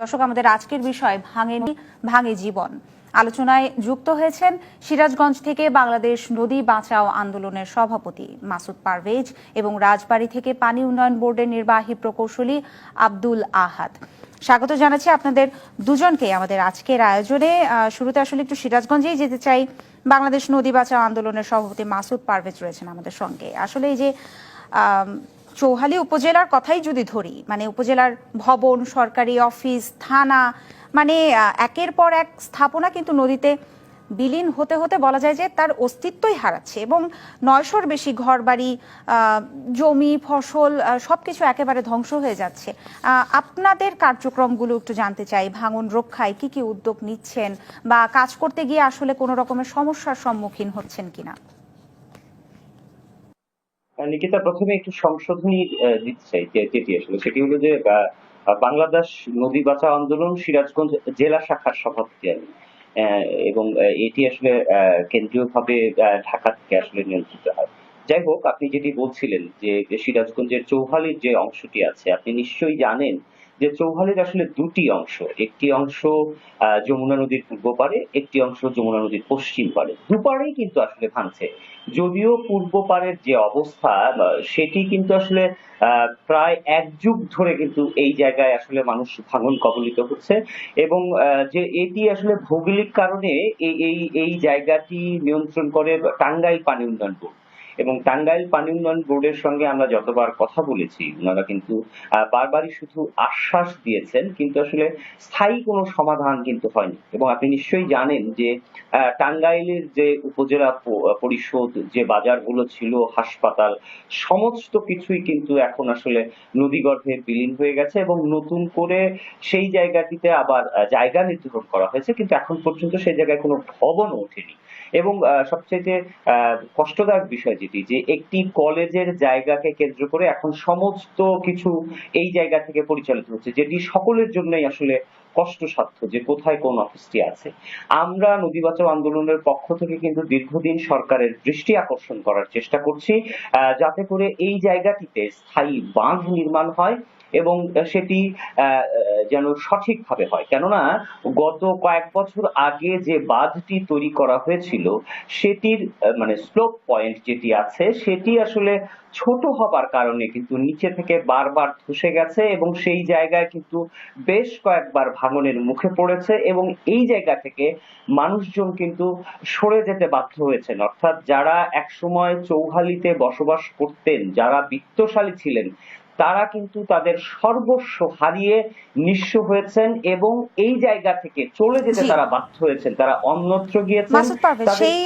দর্শক, আমাদের আজকের বিষয় ভাঙে জীবন আলোচনায় যুক্ত হয়েছেন সিরাজগঞ্জ থেকে বাংলাদেশ নদী বাঁচাও আন্দোলনের সভাপতি মাসুদ পারভেজ এবং রাজবাড়ী থেকে পানি উন্নয়ন বোর্ডের নির্বাহী প্রকৌশলী আব্দুল আহাদ। স্বাগত জানাচ্ছি আপনাদের দুজনকে আমাদের আজকের আয়োজনে। শুরুতে আসলে একটু সিরাজগঞ্জেই যেতে চাই। বাংলাদেশ নদী বাঁচাও আন্দোলনের সভাপতি মাসুদ পারভেজ রয়েছেন আমাদের সঙ্গে। আসলে এই যে চৌহালি উপজেলার কথাই যদি ধরি, মানে উপজেলার ভবন, সরকারি অফিস, থানা, মানে একের পর এক স্থাপনা কিন্তু নদীতে বিলীন হতে হতে বলা যায় যে তার অস্তিত্বই হারাচ্ছে এবং 900-র বেশি ঘরবাড়ি, জমি, ফসল সবকিছু একেবারে ধ্বংস হয়ে যাচ্ছে। আপনাদের কার্যক্রমগুলো একটু জানতে চাই। ভাঙন রক্ষায় কি কি উদ্যোগ নিচ্ছেন বা কাজ করতে গিয়ে আসলে কোনো রকমের সমস্যার সম্মুখীন হচ্ছেন কিনা? নিকিতা, প্রথমে একটু সংশোধনী দিতে চাই যেটি আসলে সেটি হলো যে বাংলাদেশ নদী বাঁচাও আন্দোলন সিরাজগঞ্জ জেলা শাখার সভাপতি আমি, এবং এটি আসলে কেন্দ্রীয়ভাবে ঢাকা থেকে আসলে নিয়ন্ত্রিত হয়। যাই হোক, আপনি যেটি বলছিলেন যে সিরাজগঞ্জের চৌহালির যে অংশটি আছে, আপনি নিশ্চয়ই জানেন যে চৌহালির আসলে দুটি অংশ। একটি অংশ যমুনা নদীর পূর্ব পাড়ে, একটি অংশ যমুনা নদীর পশ্চিম পাড়ে। দুপাড়েই কিন্তু আসলে ভাঙছে। যদিও পূর্ব পাড়ের যে অবস্থা সেটি কিন্তু আসলে প্রায় 1 যুগ ধরে কিন্তু এই জায়গায় আসলে মানুষ ভাঙন কবলিত হচ্ছে, এবং যে এটি আসলে ভৌগোলিক কারণে এই জায়গাটি নিয়ন্ত্রণ করে টাঙ্গাইল পানি উন্নয়ন বোর্ড। এবং টাঙ্গাইল পানি উন্নয়ন বোর্ডের সঙ্গে আমরা যতবার কথা বলেছি, ওনারা কিন্তু বারবারই শুধু আশ্বাস দিয়েছেন, কিন্তু আসলে স্থায়ী কোনো সমাধান কিন্তু হয়নি। এবং আপনি নিশ্চয়ই জানেন যে টাঙ্গাইলের যে উপজেলা পরিষদ, যে বাজারগুলো ছিল, হাসপাতাল, সমস্ত কিছুই কিন্তু এখন আসলে নদীগর্ভে বিলীন হয়ে গেছে এবং নতুন করে সেই জায়গাটিতে আবার জায়গা নির্ধারণ করা হয়েছে, কিন্তু এখন পর্যন্ত সেই জায়গায় কোনো ভবন ওঠেনি। এবং সবচেয়ে কষ্টদায়ক বিষয় যেটি, যে একটি কলেজের জায়গাকে কেন্দ্র করে এখন সমস্ত কিছু এই জায়গা থেকে পরিচালিত হচ্ছে, যেটি সকলের জন্যই আসলে কষ্টসাধ্য যে কোথায় কোন অফিসটি আছে। আমরা নদী বাঁচাও আন্দোলনের পক্ষ থেকে কিন্তু দীর্ঘদিন সরকারের দৃষ্টি আকর্ষণ করার চেষ্টা করছি, যাতে করে এই জায়গাটিতে স্থায়ী বাঁধ নির্মাণ হয় এবং সেটি যেন সঠিকভাবে হয়। কেননা গত কয়েক বছর আগে যে বাঁধটি তৈরি করা হয়েছিল সেটির মানে স্লোপ পয়েন্ট যেটি আছে সেটি আসলে ছোট হবার কারণে কিন্তু নিচে থেকে বারবার ধসে গেছে এবং সেই জায়গায় কিন্তু বেশ কয়েকবার ভাঙনের মুখে পড়েছে এবং এই জায়গা থেকে মানুষজন কিন্তু সরে যেতে বাধ্য হয়েছেন। অর্থাৎ যারা একসময় চৌহালিতে বসবাস করতেন, যারা বিত্তশালী ছিলেন, তারা কিন্তু তাদের সর্বস্ব হারিয়ে নিঃস্ব হয়েছেন এবং এই জায়গা থেকে চলে যেতে তারা বাধ্য হয়েছেন, তারা অন্যত্র গিয়েছেন। মাসুদ পারভেজ, সেই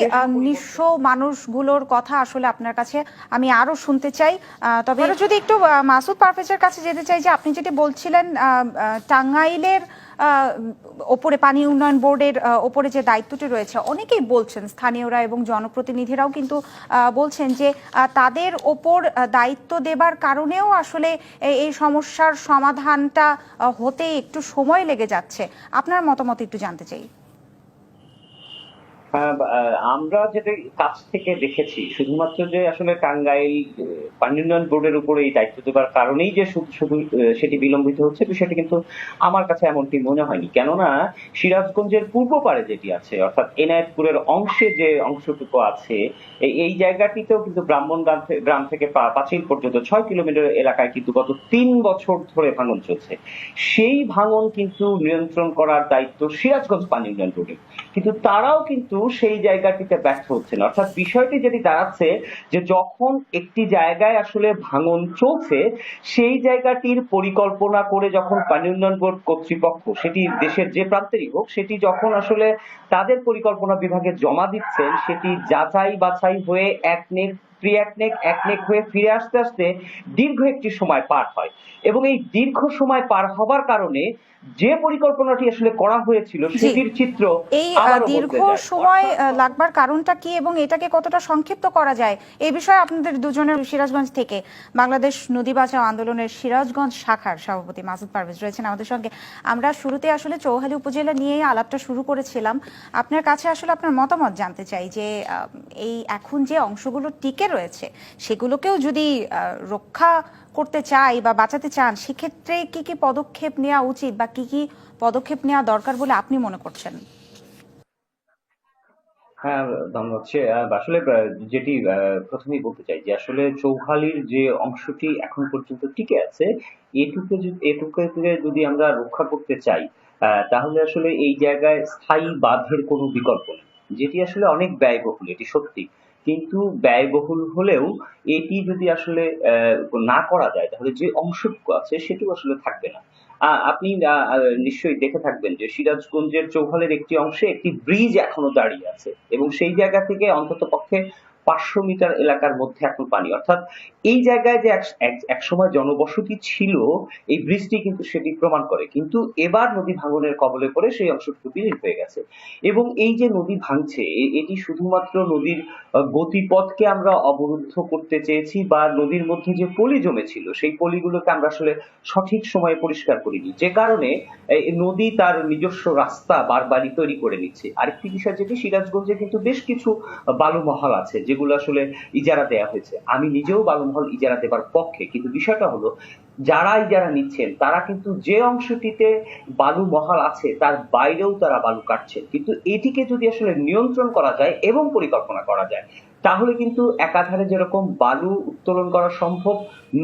নিঃস্ব মানুষগুলোর কথা আসলে আপনার কাছে আমি আরো শুনতে চাই। তবে যদি একটু মাসুদ পারভেজের কাছে যেতে চাই, যে আপনি যেটি বলছিলেন টাঙ্গাইলের ওপরে পানি উন্নয়ন বোর্ডের ওপরে যে দায়িত্বটি রয়েছে, অনেকেই বলছেন, স্থানীয়রা এবং জনপ্রতিনিধিরাও কিন্তু বলছেন যে তাদের ওপর দায়িত্ব দেবার কারণেও আসলে এই সমস্যার সমাধানটা হতে একটু সময় লেগে যাচ্ছে। আপনার মতামত একটু জানতে চাই। আমরা যেটা কাছ থেকে দেখেছি, শুধুমাত্র যে আসলে টাঙ্গাইল পানি উন্নয়ন বোর্ডের উপরে এই দায়িত্ব দেবার কারণেই যে শুধু সেটি বিলম্বিত হচ্ছে, বিষয়টি কিন্তু আমার কাছে এমনটি মনে হয়নি। কেননা সিরাজগঞ্জের পূর্ব পাড়ে যেটি আছে, অর্থাৎ এনায়েতপুরের অংশে যে অংশটুকু আছে, এই জায়গাটিতেও কিন্তু গ্রাম থেকে পাঁচিল পর্যন্ত 6 কিলোমিটার এলাকায় কিন্তু গত 3 বছর ধরে ভাঙন চলছে। সেই ভাঙন কিন্তু নিয়ন্ত্রণ করার দায়িত্ব সিরাজগঞ্জ পানি উন্নয়ন বোর্ডের, কিন্তু তারাও কিন্তু সেই জায়গাটিতে ব্যর্থ হচ্ছেন। অর্থাৎ বিষয়টি যেটি দাঁড়াচ্ছে, যে যখন একটি জায়গায় আসলে ভাঙন চলছে, সেই জায়গাটির পরিকল্পনা করে যখন পানি উন্নয়ন বোর্ড কর্তৃপক্ষ, সেটি দেশের যে প্রান্তেরই হোক, সেটি যখন আসলে তাদের পরিকল্পনা বিভাগে জমা দিচ্ছেন, সেটি যাচাই বাছাই হয়ে একনেক হয়ে ফিরে আসতে আসতে দীর্ঘ একটি সময় পার হয় এবং এই দীর্ঘ সময় পার হবার কারণে যে পরিকল্পনাটি আসলে করা হয়েছিল সেটির চিত্র এই দীর্ঘ সময় লাগবার কারণটা কি এবং এটাকে কতটা সংক্ষিপ্ত করা যায়, এই বিষয়ে আপনাদের দুজনের সিরাজগঞ্জ থেকে বাংলাদেশ নদী বাঁচাও আন্দোলনের সিরাজগঞ্জ শাখার সভাপতি মাসুদ পারভেজ রয়েছেন আমাদের সঙ্গে। আমরা শুরুতে আসলে চৌহালি উপজেলা নিয়ে আলাপটা শুরু করেছিলাম। আপনার কাছে আসলে আপনার মতামত জানতে চাই যে এই এখন যে অংশগুলো টিকে রয়েছে সেগুলোকেও যদি রক্ষা করতে চাই বা বাঁচাতে চান, সেক্ষেত্রে কি কি পদক্ষেপ নেওয়া উচিত বা কি কি পদক্ষেপ নেওয়া দরকার বলে আপনি মনে করছেন? হ্যাঁ, ধন্যবাদ। আসলে যেটি প্রথমেই বলতে চাই যে আসলে চৌখালির যে অংশটি এখন পর্যন্ত টিকে আছে, এটুকুকে যদি আমরা রক্ষা করতে চাই, তাহলে আসলে এই জায়গায় স্থায়ী বাঁধের কোনো বিকল্প নেই। যেটি আসলে অনেক ব্যয়বহুল, এটি সত্যি। কিন্তু ব্যয়বহুল হলেও এটি যদি আসলে না করা যায়, তাহলে যে অংশটুকু আছে সেটুকু আসলে থাকবে না। আপনি নিশ্চয়ই দেখে থাকবেন যে সিরাজগঞ্জের চৌখালের একটি অংশে একটি ব্রিজ এখনো দাঁড়িয়ে আছে এবং সেই জায়গা থেকে অন্ততপক্ষে ৫০০ মিটার এলাকার মধ্যে এখন পানি। অর্থাৎ এই জায়গায় যে একসময় জনবসতি ছিল, এই ব্রিজটি কিন্তু সেটি প্রমাণ করে। কিন্তু এবার নদী ভাঙনের কবলে পড়ে সেই অংশটুকু বিলীন হয়ে গেছে। এবং এই যে নদী ভাঙছে, এটি শুধুমাত্র নদীর গতিপথকে আমরা অবরুদ্ধ করতে চেয়েছি, বা নদীর মধ্যে যে পলি জমেছিল সেই পলিগুলোকে আমরা আসলে সঠিক সময়ে পরিষ্কার করিনি, যে কারণে এই নদী তার নিজস্ব রাস্তা বারবারই তৈরি করে নিচ্ছে। আরেকটি বিষয়, যেটি সিরাজগঞ্জে কিন্তু বেশ কিছু বালু মহল আছে যেগুলো আসলে ইজারা দেওয়া হয়েছে। আমি নিজেও বালু মহল ইজারা দেবার পক্ষে, কিন্তু বিষয়টা হলো যারা ইজারা নিচ্ছেন তারা কিন্তু যে অংশটিতে বালু মহল আছে তার বাইরেও তারা বালু কাটছেন। কিন্তু এটিকে যদি আসলে নিয়ন্ত্রণ করা যায় এবং পরিকল্পনা করা যায়, তাহলে কিন্তু একাধারে যেরকম বালু উত্তোলন করা সম্ভব,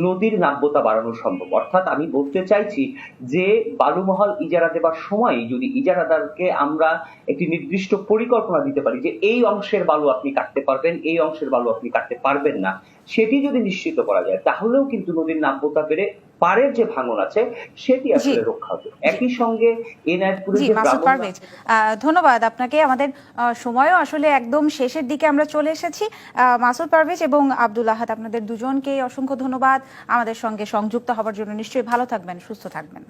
নদীর নাব্যতা বাড়ানো সম্ভব। অর্থাৎ আমি বলতে চাইছি যে বালু মহল ইজারা দেবার সময় যদি ইজারাদারকে আমরা একটি নির্দিষ্ট পরিকল্পনা দিতে পারি যে এই অংশের বালু আপনি কাটতে পারবেন, এই অংশের বালু আপনি কাটতে পারবেন না, সেটি যদি নিশ্চিত করা যায়, তাহলেও কিন্তু নদীর নাব্যতা বেড়ে পাড়ের যে ভাঙন আছে সেটি জি আসলে রক্ষা হবে। একই সঙ্গে এনায়েতপুরের জি যে মাসুদ পারভেজ, ধন্যবাদ আপনাকে। আমাদের সময়ও আসলে একদম শেষের দিকে আমরা চলে এসেছি। মাসুদ পারভেজ এবং আব্দুল আহাদ, আপনাদের দুজনকে অসংখ্য ধন্যবাদ আমাদের সঙ্গে সংযুক্ত হওয়ার জন্য। নিশ্চয়ই ভালো থাকবেন, সুস্থ থাকবেন।